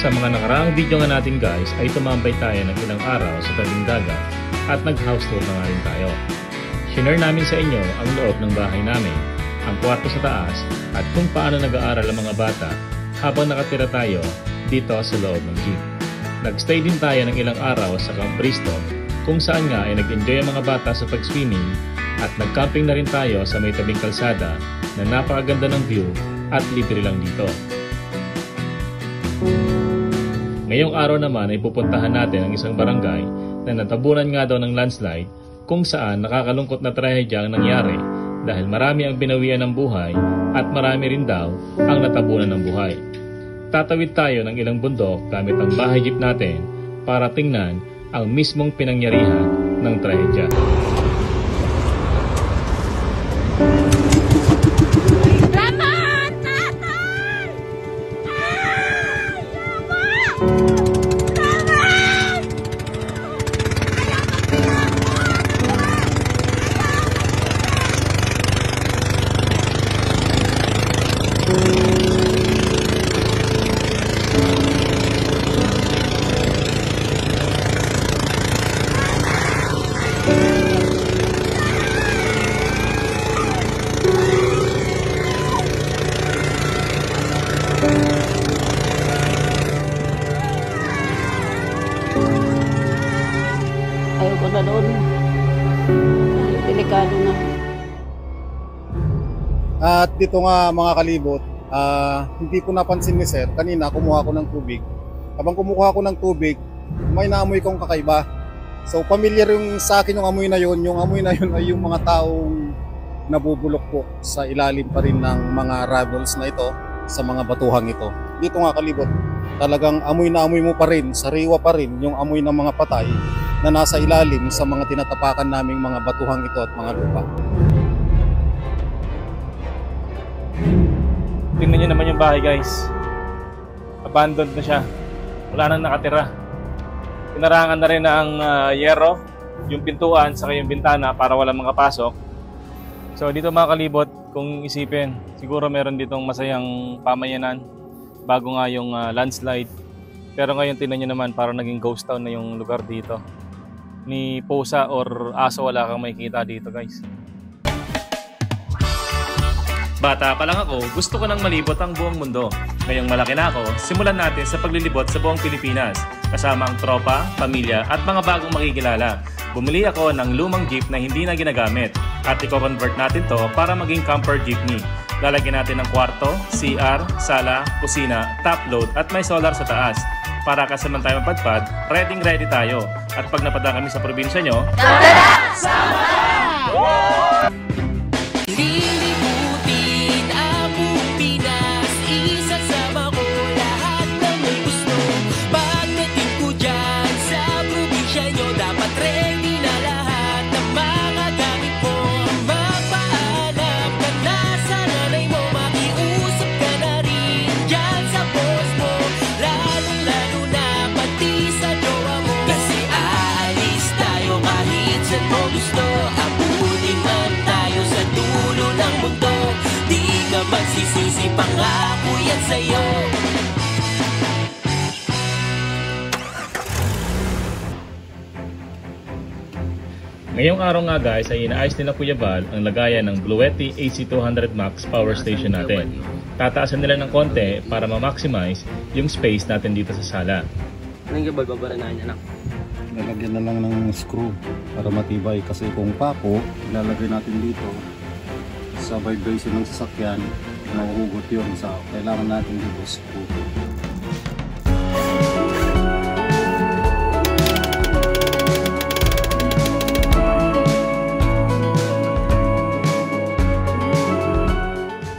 Sa mga nakaraang video nga natin guys ay tumambay tayo ng ilang araw sa tabing dagat at nag-house tour na nga rin tayo. Shinare namin sa inyo ang loob ng bahay namin, ang kwarto sa taas at kung paano nag-aaral ang mga bata habang nakatira tayo dito sa loob ng jeep. Nag-stay din tayo ng ilang araw sa Camp Bristol kung saan nga ay nag-enjoy ang mga bata sa pag-swimming at nag-camping na rin tayo sa may tabing kalsada na napakaganda ng view at libre lang dito. Ngayong araw naman ay pupuntahan natin ang isang barangay na natabunan nga daw ng landslide kung saan nakakalungkot na trahedya ang nangyari dahil marami ang binawian ng buhay at marami rin daw ang natabunan ng buhay. Tatawid tayo ng ilang bundok gamit ang bahay jeep natin para tingnan ang mismong pinangyarihan ng trahedya. Ayoko na doon. Delikado na. At dito nga mga kalibot, hindi ko napansin ni sir, kanina kumuha ko ng tubig. Habang kumuha ko ng tubig, may naamoy kong kakaiba. So familiar yung sa akin yung amoy na yun. Yung amoy na yun ay yung mga taong nabubulok po sa ilalim pa rin ng mga rubbles na ito, sa mga batuhang ito. Dito nga kalibot, talagang amoy na amoy mo pa rin, sariwa pa rin yung amoy ng mga patay na nasa ilalim sa mga tinatapakan naming mga batuhang ito at mga lupa. Tingnan nyo naman yung bahay guys. Abandoned na siya. Wala nang nakatira. Pinarangan na rin ang yero, yung pintuan saka yung bintana para walang makapasok. So dito mga kalibot, kung isipin, siguro meron ditong masayang pamayanan bago nga yung landslide. Pero ngayon tingnan nyo naman, parang naging ghost town na yung lugar dito. Ni pusa or aso wala kang makikita dito guys. Bata pa lang ako, gusto ko nang malibot ang buong mundo. Ngayong malaki na ako, simulan natin sa paglilibot sa buong Pilipinas. Kasama ang tropa, pamilya at mga bagong makikilala. Bumili ako ng lumang jeep na hindi na ginagamit at i-convert natin to para maging camper jeepney. Lalagyan natin ng kwarto, CR, sala, kusina, top load at may solar sa taas. Para kasaman tayo mapadpad, ready tayo. At pag napadaan kami sa probinsya nyo, tara! Sama! Lilibutin ang buong Pinas, isasama ko lahat ng may gusto. Pagdating ko dyan sa probinsya nyo, dapat ready na lahat ng mga gamit mo. Magpaalam ka na sa nanay mo, makiusap ka na rin dyan sa boss mo. Lalo na pati sa jowa mo, kasi aalis tayo kahit saan mo gusto. Abutin man tayo sa dulo ng mundo, di ka magsisisi, pangako yan sa'yo. Ngayong araw nga guys ay inaayos nila Kuya Val ang lagayan ng Bluetti AC200 Max power station natin. Tataasan nila ng konti para ma-maximize yung space natin dito sa sala. Anong gabal babara na niya na? Lalagyan na lang ng screw para matibay, kasi kung pako ilalagay natin dito sa vibration ng sasakyan, mahuhugot yun. Sa kailangan natin dito screw.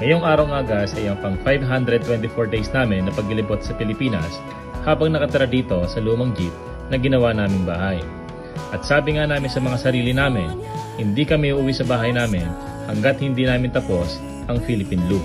Ngayong araw nga guys ay ang pang 524 days namin na paglilibot sa Pilipinas habang nakatira dito sa lumang jeep na ginawa naming bahay. At sabi nga namin sa mga sarili namin, hindi kami uuwi sa bahay namin hanggat hindi namin tapos ang Philippine Loop.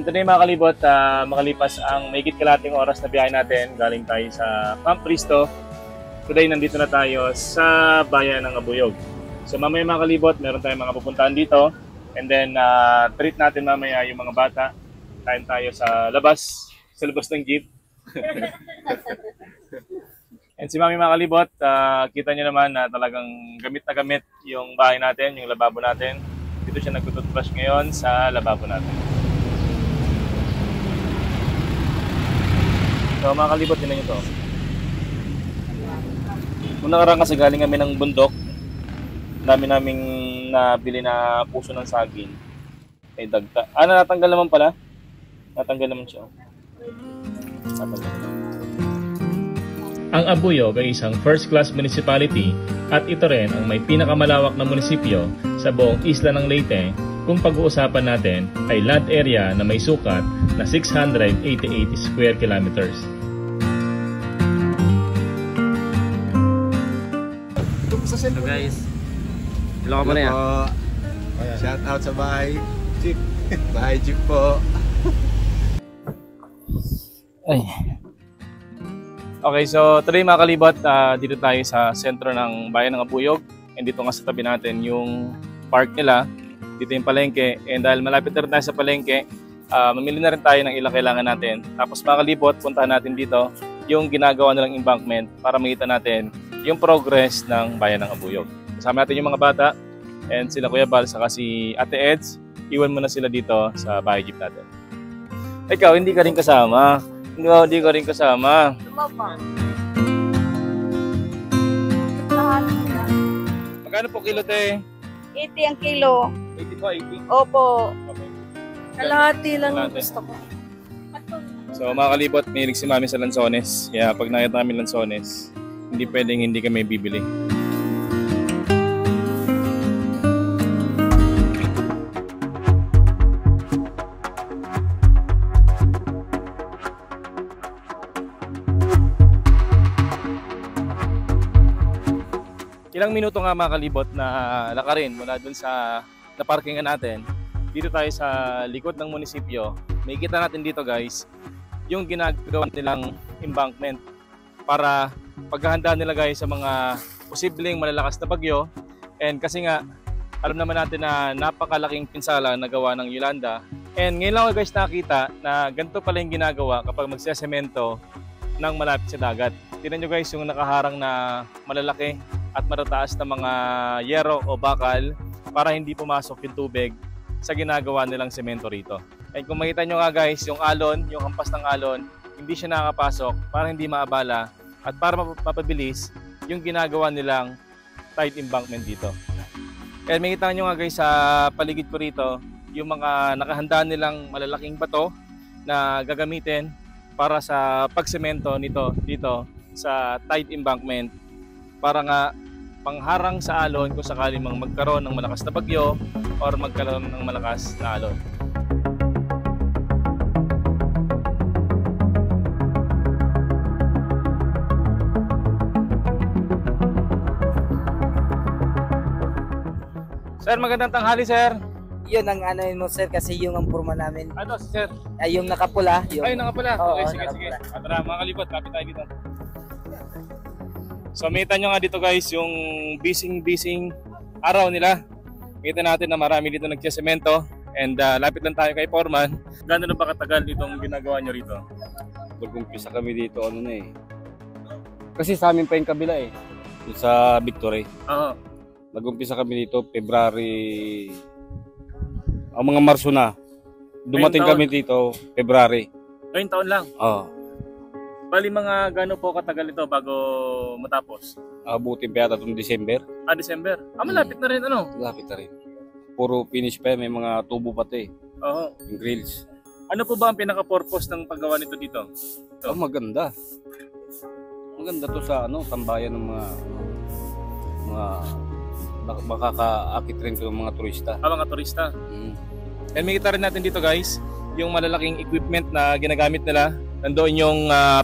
today mga kalibot, makalipas ang mahigit kalating oras na biyahe natin, galing tayo sa Camp Cristo. Today nandito na tayo sa bayan ng Abuyog. So mamaya mga kalibot, meron tayong mga pupuntahan dito. And then treat natin mamaya yung mga bata. Kain tayo sa labas ng jeep. And si Mami mga kalibot, kita nyo naman na talagang gamit na gamit yung bahay natin, yung lababo natin. Dito siya nagtututbrush ngayon sa lababo natin. So mga kalibot, tinan nyo to. Kung nakaraan kasi galing kami ng bundok, dami naming nabili na puso ng saging. May dagta. Natanggal naman pala. Natanggal naman siya. Ang Abuyog ay isang first-class municipality at ito rin ang may pinakamalawak na munisipyo sa buong isla ng Leyte kung pag-uusapan natin ay land area na may sukat na 688 square kilometers. So guys, hello ka muna yan. Shout out sa bahay Jeep. Bahay Jeep po. Ay. Okay, so today mga kalibot, dito tayo sa sentro ng bayan ng Abuyog. And dito nga sa tabi natin yung park nila. Dito yung palengke. And dahil malapit na rin tayo sa palengke, mamili na rin tayo ng ilang kailangan natin. Tapos mga kalibot, puntahan natin dito yung ginagawa nilang embankment para makita natin yung progress ng bayan ng Abuyog. Kasama natin yung mga bata and sila Kuya Bal saka si Ate Eds. Iwan mo na sila dito sa bahay jeep natin. Ikaw, hindi ka rin kasama. Hindi ka rin kasama. Sumama. Magkano po kilo, te? 80 ang kilo. 80 po, 80. Opo. Okay. Kalahati lang ang Kalahati. gusto ko. So mga kalibot, mahilig si Mami sa lansones. Kaya pag nakita namin lansones, hindi pwedeng hindi kami bibili. Ilang minuto nga mga kalibot na lakarin mula dun sa naparkingan natin. Dito tayo sa likod ng munisipyo. May kita natin dito guys, yung ginagawa nilang embankment para paghahanda nila guys sa mga posibleng malalakas na bagyo. And kasi nga, alam naman natin na napakalaking pinsala na gawa ng Yolanda. And ngayon lang ako guys nakita na ganito pala yung ginagawa kapag magsesemento ng malapit sa dagat. Tignan nyo guys yung nakaharang na malalaki at matataas na mga yero o bakal para hindi pumasok yung tubig sa ginagawa nilang semento rito. And kung makita nyo nga guys, yung alon, yung hampas ng alon, hindi siya nakakapasok para hindi maabala at para mapabilis yung ginagawa nilang tight embankment dito. And makita nyo nga guys sa paligid ko rito, yung mga nakahanda nilang malalaking bato na gagamitin para sa pagsemento nito dito sa tight embankment para nga pangharang sa alon kung sakali mang magkaroon ng malakas na bagyo or magkaroon ng malakas na alon. Sir, magandang tanghali, sir. Yun ang anoin mo sir kasi yung ang purma namin Ano, sir? ay yung nakapula yung Ay, nakapula. Oo, Okay, sige. nakapula. Tara, mga kalibot, kapit tayo dito. So, makita nyo nga dito guys, yung bising araw nila. Makita natin na marami dito nagsisemento. And lapit lang tayo kay Foreman. Gano'n na ba katagal itong ginagawa nyo rito? Mag-umpisa kami dito kasi sa amin pa yung kabila yung sa Victory. Oo. Nag-umpisa kami dito February. Ang mga Marso na. Dumating Ngayong kami dito February. Ngayong taon lang. Oo. Bali mga gano'n po katagal ito bago matapos? Abutin pa yata itong December. December. Malapit na rin ano? Lapit na rin. Puro finish pa yan. May mga tubo pati. Oo. Yung grills. Ano po ba ang pinaka-purpose ng paggawa nito dito? Oh, maganda. Maganda to sa tambayan ng mga makakaakit rin to ng mga turista. Mga turista. And makita rin natin dito guys, yung malalaking equipment na ginagamit nila. Nandoon yung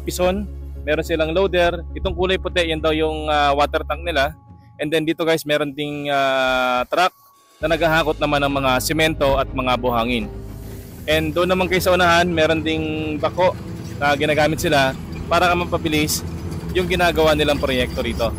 pison, meron silang loader. Itong kulay puti, yan daw yung water tank nila. And then dito guys, meron ding truck na naghahakot naman ng mga semento at mga buhangin. And doon naman kayo sa unahan, meron ding bako na ginagamit sila para mapabilis yung ginagawa nilang proyekto rito.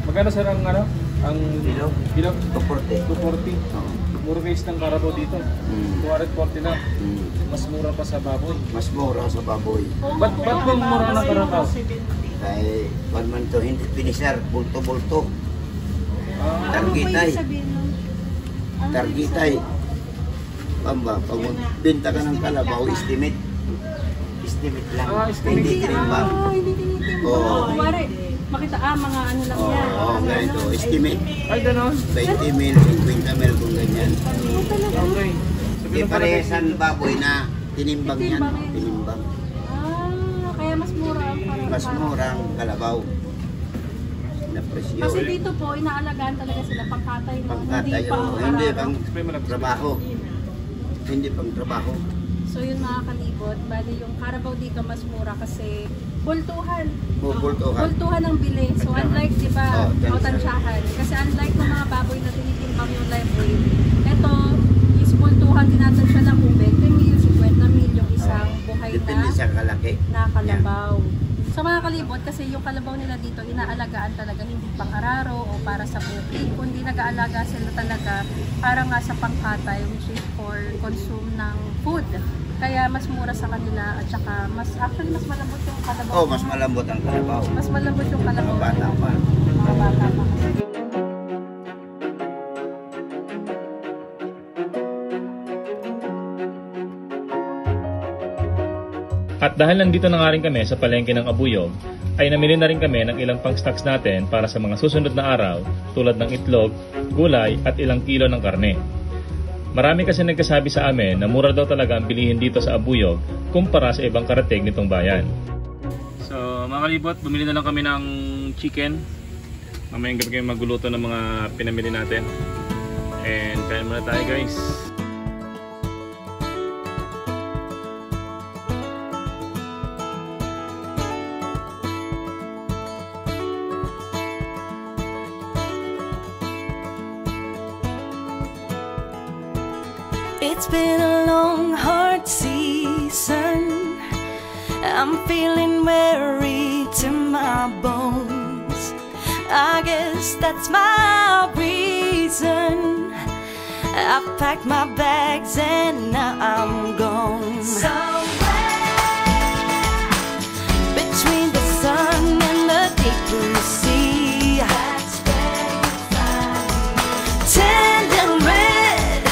Magkano sir ang ano? Ang Bilog? Bilog? 240. 240. Mura guys ng Carabao dito. 240 lang. Mas mura pa sa baboy. Mas mura sa baboy. Ba't bang mura ng Carabao? Kay man to hindi finisher, bulto-bulto. Targitay. Targitay. Pamba, pag benta ka ng kalabaw, estimate. Estimate lang. Hindi tinimbang. Oo. Makita mga ano lang yan. Oo, ganito. Estimate. Ay, gano'n? 20 mil, 50 mil kung ganyan. Okay. Hindi parehasan baboy na tinimbang yan. Tinimbang. Kaya mas mura ang Carabao. Mas mura ang kalabaw. Na presyo. Kasi dito po, inaalagaan talaga sila pangkatay. Pangkatay. Hindi pang trabaho. Hindi pang trabaho. So yun mga kalibot, bali yung Carabao dito mas mura kasi bultuhan. Bultuhan ang bili. So unlike, di ba, tansyahan. Kasi unlike ng mga baboy na tinitimbang yung live weight, ito is bultuhan, tinatansya lang kung 20 mil, 50 mil yung isang buhay na kalabaw. So mga kalibot, kasi yung kalabaw nila dito, inaalagaan talaga hindi pang araro o para sa bukid, kundi nag-aalaga sila talaga para nga sa pangkatay, which is for consume ng food. Kaya mas mura sa kanila at saka mas malambot yung kalabaw. Oh, mas malambot ang kalabaw. Mas malambot yung kalabaw. Mga bata pa. Mga bata pa. At dahil nandito na nga rin kami sa palengke ng Abuyog, ay namili na rin kami ng ilang pang stocks natin para sa mga susunod na araw tulad ng itlog, gulay at ilang kilo ng karne. Marami kasi nagkasabi sa amin na mura daw talaga ang bilihin dito sa Abuyog kumpara sa ibang karatig nitong bayan. So mga kalibot, bumili na lang kami ng chicken. Mamayang gabi kayo magluluto ng mga pinamili natin. And kain muna tayo guys. It's been a long, hard season. I'm feeling weary to my bones. I guess that's my reason. I've packed my bags and now I'm gone. Somewhere between the sun and the deep blue sea. That's where you find me. Tender red,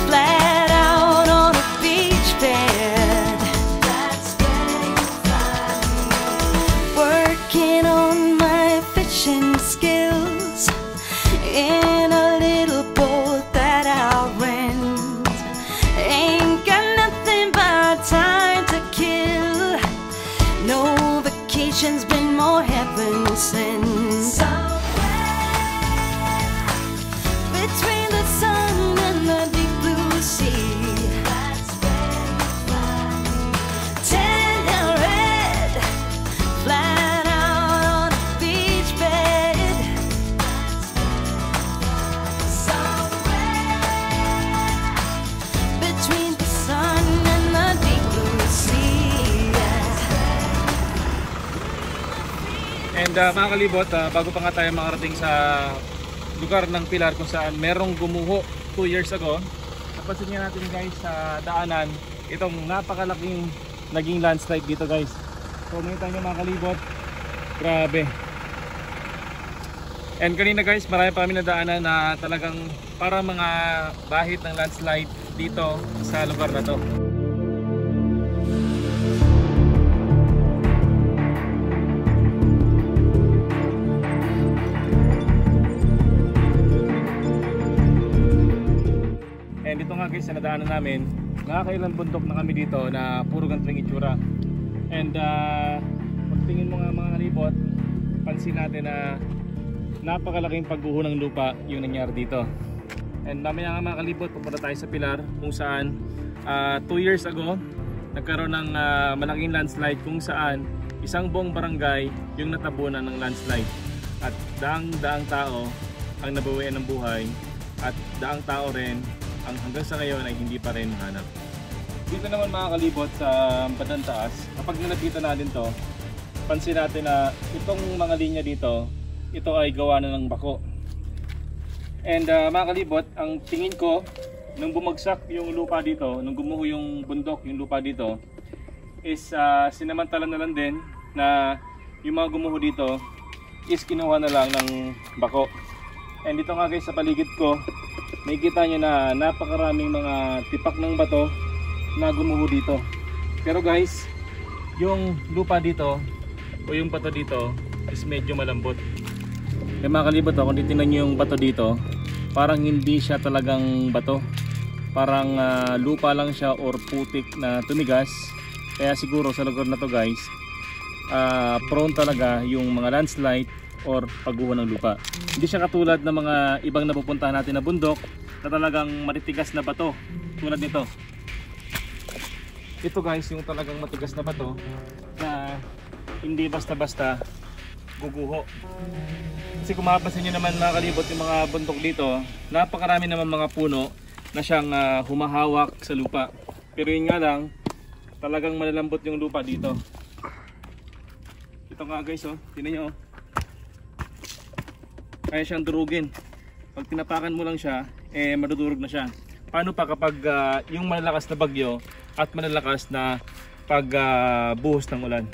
flat out on a beach bed. That's where you find me. Working on my fishing skills in a little boat that I rent. Ain't got nothing but time to kill. No vacation's been more heaven sent. Between the sun and the deep blue sea. That's where you find me. Tender red, flat out on a beach bed. Somewhere between the sun and the deep blue sea. And mga kalibot, bago pa nga tayo makarating sa lugar ng Pilar kung saan merong gumuho 2 years ago, napansin nga natin guys sa daanan itong napakalaking naging landslide dito guys. So makita nyo mga kalibot, grabe. And kanina guys, marami pa kami nadaanan na talagang para mga bahit ng landslide dito sa lugar na to. And dito nga guys, sa nadaanan namin, nakakailang bundok na kami dito na puro ganitong itsura. And pagtingin mo nga mga kalibot, pansin natin na napakalaking pagguho ng lupa yung nangyari dito. And mamaya nga mga kalibot, pupunta tayo sa Pilar kung saan 2 years ago nagkaroon ng malaking landslide kung saan isang buong barangay yung natabunan ng landslide. At daang tao ang nabawian ng buhay at daang tao rin ang hanggang sa ngayon ay hindi pa rin hanap. Dito naman mga kalibot sa bandang taas, kapag nilapitan natin to, pansin natin na itong mga linya dito, ito ay gawa na ng bako. And mga kalibot, ang tingin ko nung bumagsak yung lupa dito, nung gumuho yung bundok, yung lupa dito, is sinamantala na lang din na yung mga gumuho dito is kinuha na lang ng bako. And dito nga guys sa paligid ko, makikita nyo na napakaraming mga tipak ng bato na gumuho dito. Pero guys, yung lupa dito o yung bato dito is medyo malambot. Kaya mga kalibot, kung titingnan nyo yung bato dito, parang hindi siya talagang bato, parang lupa lang siya or putik na tumigas. Kaya siguro sa lugar na to guys, prone talaga yung mga landslide or pagguho ng lupa. Hindi siya katulad ng mga ibang napupuntahan natin na bundok na talagang matitigas na bato tulad nito. Ito guys yung talagang matigas na bato na hindi basta-basta guguho. Kasi kung mapapansin nyo naman mga kalibot, yung mga bundok dito, napakarami naman mga puno na siyang humahawak sa lupa. Pero yun nga lang, talagang malalambot yung lupa dito. Ito nga guys, oh, tingnan nyo, oh. Kaya siyang durugin. Pag tinapakan mo lang siya, madudurog na siya. Paano pa kapag yung malalakas na bagyo at malalakas na pagbuhos ng ulan?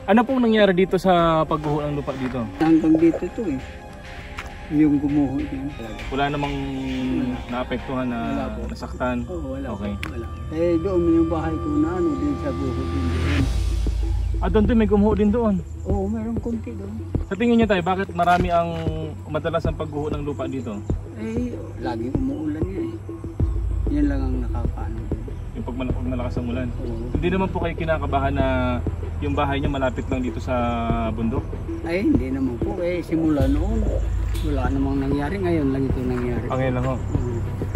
Ano pong nangyari dito sa pagguho ng lupa dito? Hanggang dito to eh. Yung gumuho din. Wala namang naapektuhan na nasaktan? Oo, wala. Okay. Wala. Eh doon yung bahay ko na ano din sa guho din doon. Doon din may gumuho din doon? Oo, meron konti doon. Sa tingin niyo tayo, bakit marami ang madalas ang pagguho ng lupa dito? Eh, laging umuulan yan eh. Yan lang ang nakakaano. Yung pag malakas ang ulan? Oo. Hindi naman po kayo kinakabahan na yung bahay niyo malapit lang dito sa bundok? Ay, hindi naman po eh. Simula noon, wala namang nangyari. Ngayon lang ito nangyari. Okay lang ho.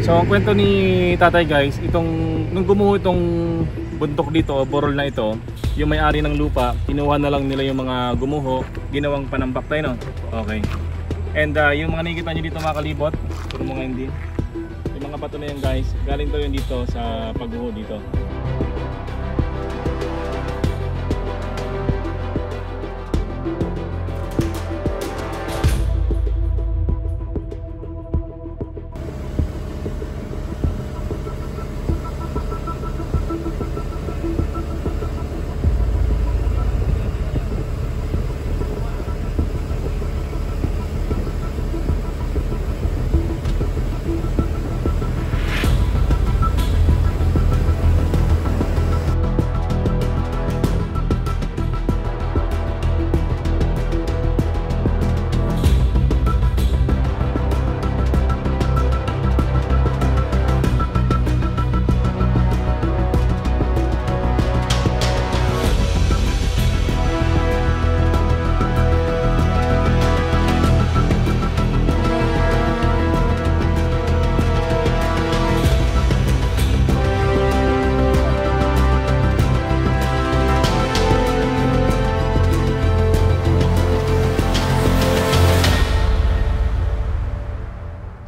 So ang kwento ni tatay guys, nung gumuho itong bundok dito, borol na ito, yung may-ari ng lupa, kinuha na lang nila yung mga gumuho, ginawang panambak tayo, no? Okay. And yung mga nakikita nyo dito mga kalibot, puro mga hindi, yung mga bato na yan guys, galing to yun dito sa pagguho dito.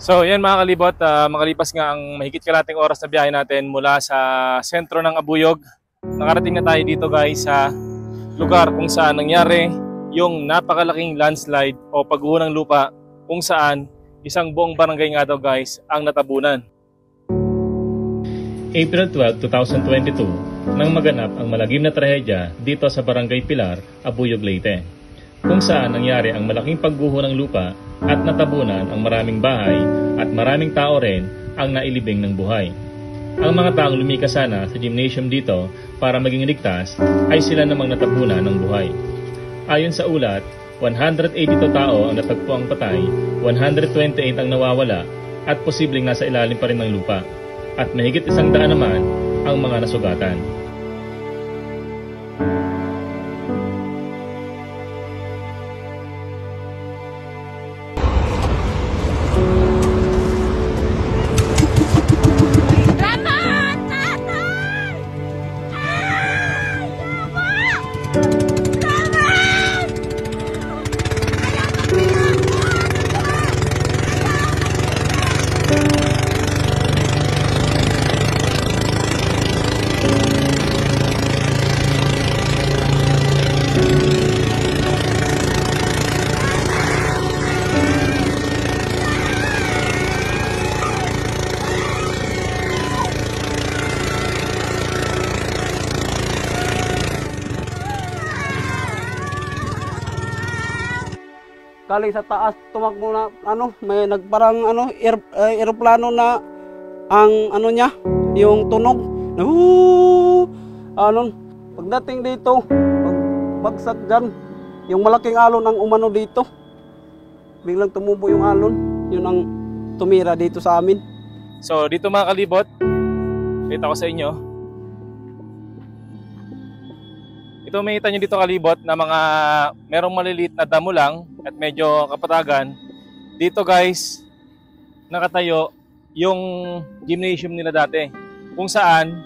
So yan mga kalibot, makalipas nga ang mahigit kalating oras na biyahe natin mula sa sentro ng Abuyog. Nakarating na tayo dito guys sa lugar kung saan nangyari yung napakalaking landslide o pagguho ng lupa kung saan isang buong barangay nga daw guys ang natabunan. April 12, 2022 nang maganap ang malagim na trahedya dito sa Barangay Pilar, Abuyog, Leyte, kung saan nangyari ang malaking pagguho ng lupa at natabunan ang maraming bahay at maraming tao rin ang nailibing ng buhay. Ang mga taong lumikas sana sa gymnasium dito para maging ligtas ay sila namang natabunan ng buhay. Ayon sa ulat, 182 tao ang natagpuang patay, 128 ang nawawala at posibleng nasa ilalim pa rin ng lupa. At mahigit 100 naman ang mga nasugatan. Galing sa taas, tumakbo na, may nagparang, aeroplano na, ang, niya, yung tunog, pagdating dito, pagbagsak dyan, yung malaking alon ang umano dito, biglang tumubo yung alon, yun ang tumira dito sa amin. So dito mga kalibot, kita ko sa inyo. Ito makita nyo dito kalibot na mga merong maliliit na damo lang at medyo kapatagan. Dito guys, nakatayo yung gymnasium nila dati. Kung saan,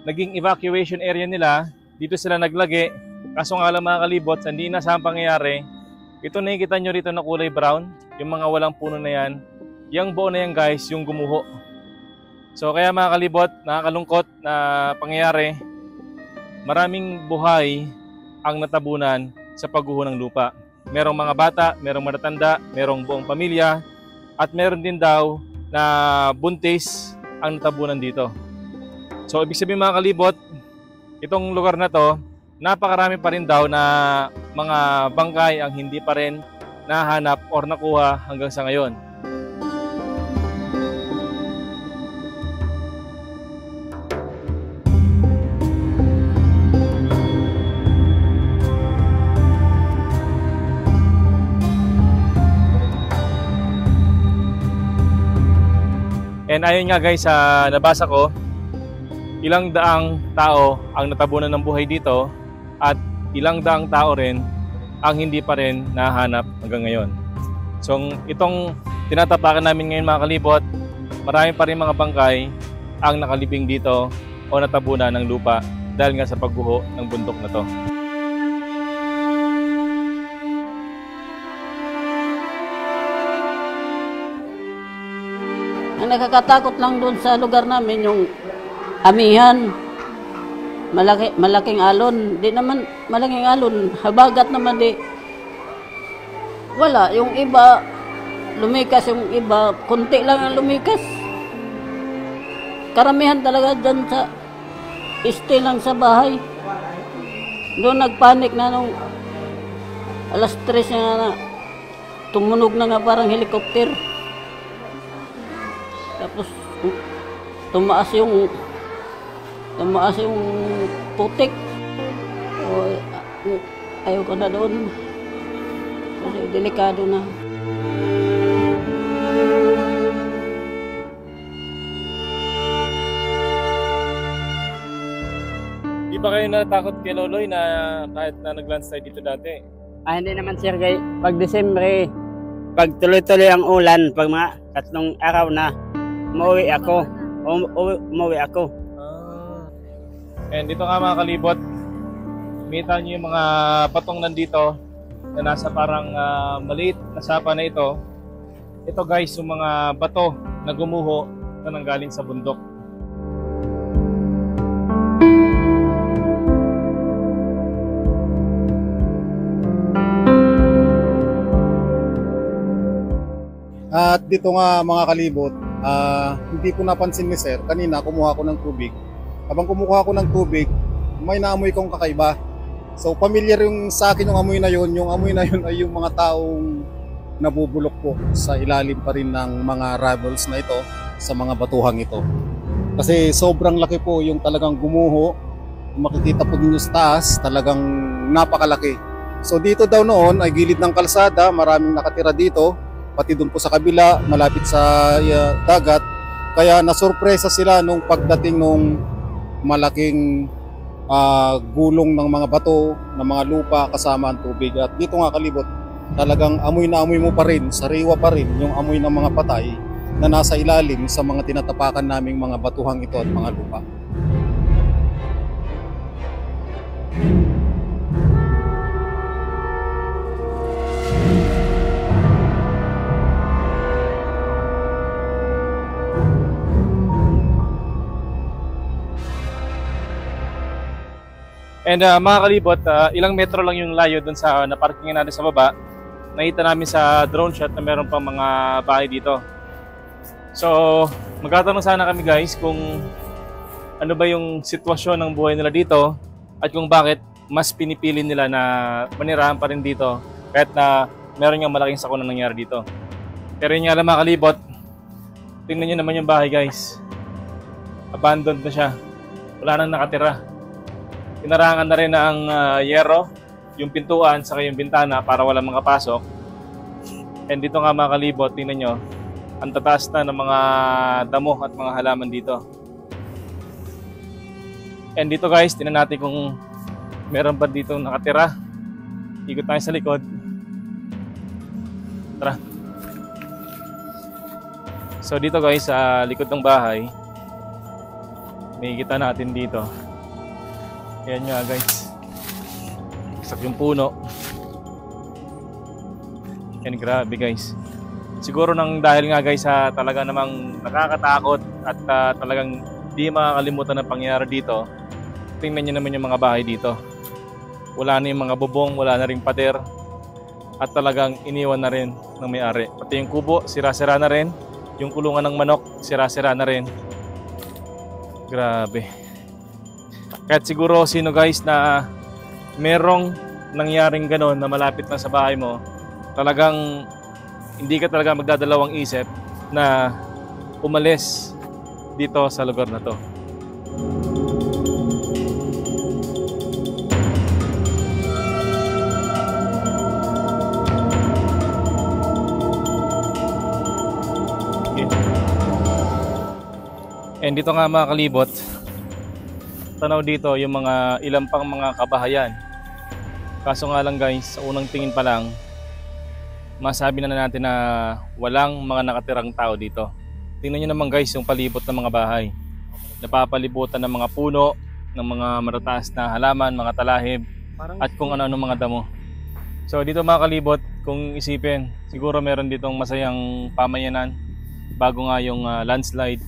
naging evacuation area nila, dito sila naglagi. Kaso nga lang mga kalibot, hindi na saan pangyayari. Ito nakikita nyo rito na kulay brown, yung mga walang puno na yan. Yung buo na yan guys, yung gumuho. So kaya mga kalibot, nakakalungkot na pangyayari. Maraming buhay ang natabunan sa pagguho ng lupa. Merong mga bata, merong matatanda, merong buong pamilya, at meron din daw na buntis ang natabunan dito. So ibig sabihin mga kalibot, itong lugar na to, napakarami pa rin daw na mga bangkay ang hindi pa rin nahanap or nakuha hanggang sa ngayon. And ayun nga guys, nabasa ko, ilang daang tao ang natabunan ng buhay dito at ilang daang tao rin ang hindi pa rin nahanap hanggang ngayon. So itong tinatapakan namin ngayon mga kalibot, marami pa rin mga bangkay ang nakalibing dito o natabunan ng lupa dahil nga sa pagguho ng bundok na to. Ang nakakatakot lang doon sa lugar namin yung amihan. Malaking alon. Di naman malaking alon. Habagat naman di. Wala. Yung iba, lumikas yung iba. Kunti lang ang lumikas. Karamihan talaga dyan sa stay lang sa bahay. Doon nagpanik na nung alas 3 na tumunog na nga parang helicopter. Tapos tumaas yung putik. Ayaw ko na doon. Kasi delikado na. Di ba kayo natakot kay Loloy na kahit na nag-landslide dito dati? Hindi naman sir, pag Desembre, pag tuloy-tuloy ang ulan, pag mga 3 araw na, umuwi ako. And dito nga mga kalibot, kita nyo yung mga batong nandito na nasa parang maliit na sapa na ito. Ito guys, yung mga bato na gumuho na nanggaling sa bundok. At dito nga mga kalibot, hindi ko napansin ni sir, kanina kumuha ko ng tubig. Habang kumuha ko ng tubig, may naamoy kong kakaiba. So familiar yung sa akin yung amoy na yun. Yung amoy na yun ay yung mga taong nabubulok po sa ilalim pa rin ng mga rubbles na ito, sa mga batuhang ito. Kasi sobrang laki po yung talagang gumuho. Makikita po ninyo sa taas, talagang napakalaki. So dito daw noon ay gilid ng kalsada, maraming nakatira dito, pati doon po sa kabila, malapit sa dagat. Kaya nasurpresa sila nung pagdating nung malaking gulong ng mga bato, ng mga lupa kasama ang tubig. At dito nga Kalibot, talagang amoy na amoy mo pa rin, sariwa pa rin yung amoy ng mga patay na nasa ilalim sa mga tinatapakan naming mga batuhang ito at mga lupa. And mga Kalibot, ilang metro lang yung layo dun sa naparkingan natin sa baba. Nakita namin sa drone shot na meron pang mga bahay dito. So, magtatanong sana kami guys kung ano ba yung sitwasyon ng buhay nila dito at kung bakit mas pinipili nila na manirahan pa rin dito kahit na meron yung malaking sakuna nangyari dito. Pero yun nga lang mga Kalibot, tingnan nyo naman yung bahay guys. Abandoned na siya. Wala nang nakatira. Inarangan na rin ang yero, yung pintuan, saka yung bintana para walang makapasok. And dito nga mga Kalibot, tingnan nyo, ang tataas na ng mga damo at mga halaman dito. And dito guys, tingnan natin kung meron pa dito nakatira. Ikot tayo sa likod. Tara. So dito guys, sa likod ng bahay, makikita natin dito. Ayan nga guys, isak yung puno. And grabe guys, siguro nang dahil nga guys sa talaga namang nakakatakot at talagang di makakalimutan na pangyayari dito. Tingnan nyo naman yung mga bahay dito. Wala na yung mga bubong, wala na rin pader, at talagang iniwan na rin ng may-ari. Pati yung kubo, sira-sira na rin. Yung kulungan ng manok, sira-sira na rin. Grabe. Kahit siguro sino guys na merong nangyaring gano'n na malapit lang sa bahay mo, talagang hindi ka talaga magdadalawang isip na umalis dito sa lugar na to. Okay. And dito nga mga Kalibot, tanaw dito yung mga ilang pang mga kabahayan. Kaso nga lang guys, sa unang tingin pa lang, masabi na natin na walang mga nakatirang tao dito. Tingnan nyo naman guys yung palibot ng mga bahay. Napapalibutan ng mga puno, ng mga matataas na halaman, mga talahib, at kung ano-ano mga damo. So dito mga Kalibot, kung isipin, siguro meron ditong masayang pamayanan bago nga yung landslide.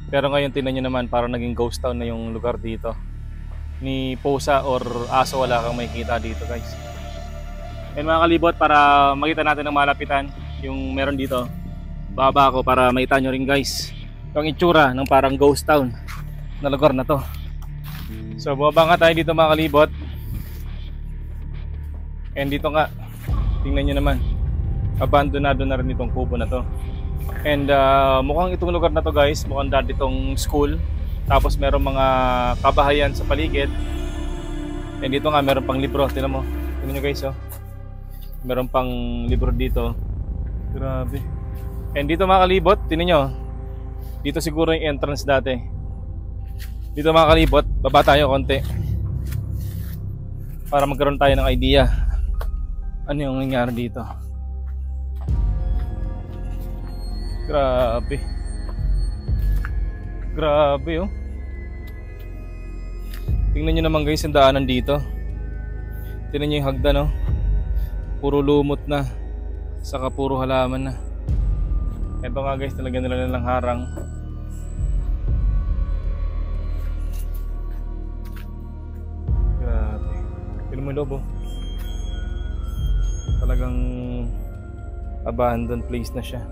Pero ngayon tingnan nyo naman, parang naging ghost town na yung lugar dito. Ni Posa or aso wala kang makikita dito guys. And mga Kalibot, para makita natin ang malapitan yung meron dito, baba ako para makita nyo rin guys yung itsura ng parang ghost town na lugar na to. So bumaba nga tayo dito mga Kalibot. And dito nga, tingnan nyo naman, abandonado na rin itong kubo na to. And mukhang itong lugar na to guys, mukhang dati itong school. Tapos meron mga kabahayan sa paligid. And dito nga meron pang libro, tingnan mo. Tingnan nyo guys oh. Meron pang libro dito. Grabe. And dito mga Kalibot, tingnan nyo. Dito siguro yung entrance dati. Dito mga Kalibot, baba tayo konti para magkaroon tayo ng idea ano yung nangyari dito. Grabe. Grabe oh. Tingnan nyo naman guys yung daanan dito. Tingnan nyo yung hagdan oh. Puro lumot na, saka puro halaman na. Ito nga guys, talaga nila nilang harang. Grabe. Tingnan mo yung loob oh. Talagang abandoned place na siya.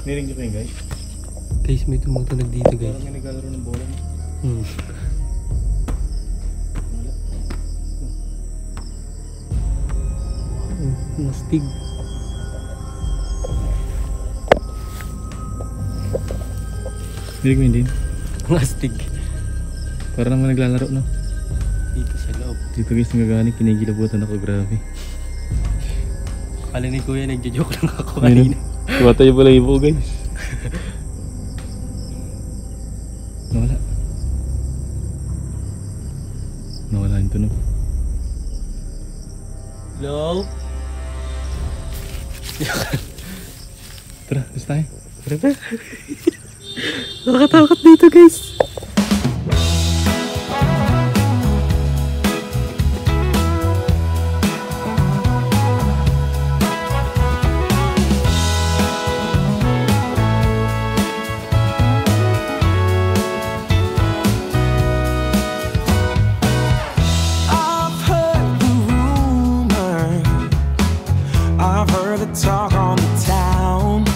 Niring nyo pa yun guys? Guys, may tumutunog dito guys. Parang may naglalaro ng bola. Nastig. Niring mo yun din? Ang astig. Parang naman naglalaro, no? Dito sa loob. Dito guys, nagagani, kinikilabutan ako, grabe. Akala ni Kuya, nagjo-joke lang ako kanina. Tumatay pala ibo guys. Nawala. Nawala yung tunog. Hello? Tara, gusto tayo. Tara. Nakakatakot dito guys. Talk on the town.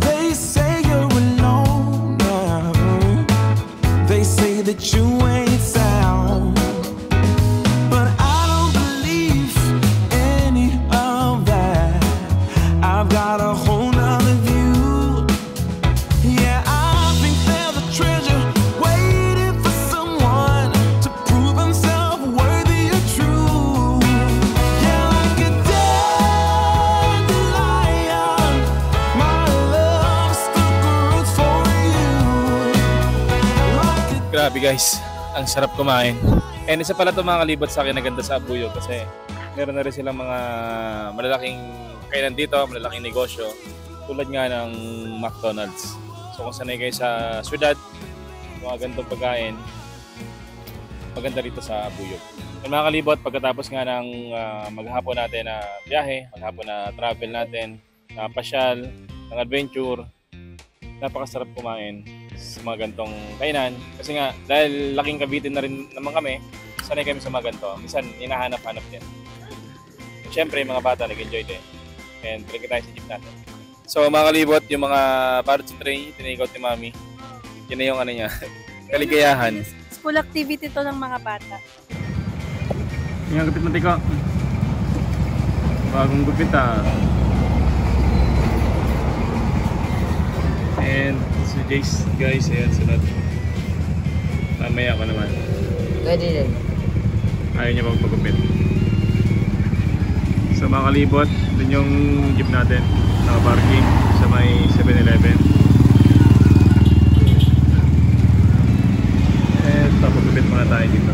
They say you're alone now. They say that you ain't sound. But I don't believe any of that. I've got a whole nother view. Yeah, I think there's a treasure waiting for someone to prove himself worthy or true. Yeah, like a grabe guys, ang sarap kumain. And isa pala ito mga kalibot sa akin na ganda sa Abuyog kasi meron na rin silang mga malalaking kainan dito, malalaking negosyo tulad nga ng McDonald's. So kung sanay kayo sa syudad, mga gandong pagkain, maganda rito sa Abuyog. And mga kalibot, pagkatapos nga ng maghapon natin na biyahe, maghapon na travel natin, na pasyal, ng adventure, napakasarap kumain sa mga gantong kainan. Kasi nga, dahil laking Cavite na rin naman kami, sanay kami sa mga ganito. Minsan, hinahanap-hanap din. Siyempre, mga bata nag-enjoy din. And balik tayo sa jeep natin. So, mga kalibot, yung mga parts tray, tinake-out ni Mami. Yun na yung ano niya, kaligayahan. School activity to ng mga bata. Yung gupit mo, Tiko. Bagong gupit ah. And si Jace guys, ayan sunod. Mamaya ako naman. Pwede din. Ayaw niya magpagupit. So mga kalibot, dun yung jeep natin, naka-parking sa may 7-Eleven. And papagupit muna tayo dito.